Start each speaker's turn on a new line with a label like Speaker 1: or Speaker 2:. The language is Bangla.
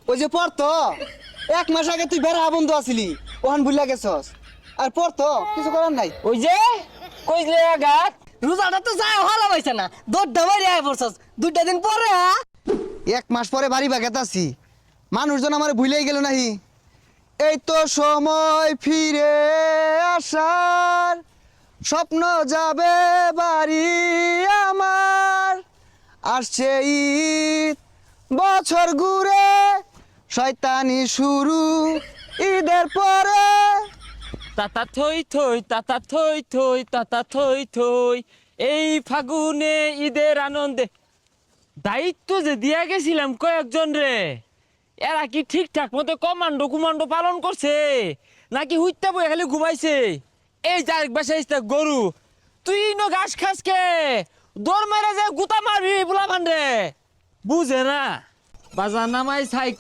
Speaker 1: ওই যে পড়তো 1 মাস আগে তুই বেড়া বন্ধু আছিলি ওখান ভুলিয়া গেছস আর পড়তো কিছু করার নাই।
Speaker 2: ওই যে কইলে গাত
Speaker 3: রোজাটা তো যায় হলা পাইছে না দৌড় মারি আয় পড়ছস 2টা দিন পরে
Speaker 1: 1 মাস পরে বাড়ি বাগাতে আছি মানুষজন আমার ভুলেই গেল নাহি। এই তো সময় ফিরে আসার স্বপ্ন যাবে বাড়ি আমার আসছে ঈদ বছর ঘুরে শয়তানি শুরু ঈদের পরে।
Speaker 2: তাতা থই থই তাতা থই থই তাতা থই থই এই ফাগুনে ঈদের আনন্দে দায়িত্ব যে দিয়া গেছিলাম কয়েকজন রে এরা কি ঠিকঠাক মতো কমান্ডো কুমান্ডো পালন করছে নাকি হুইত্যা বই খালি ঘুমাইছে। এই যে আরেক বাসায় গরু তুই নো ঘাস খাস কে দৌড় মেরে যে গুতা মারবি বলা রে বুঝে না বাজার নামাই সাইকেল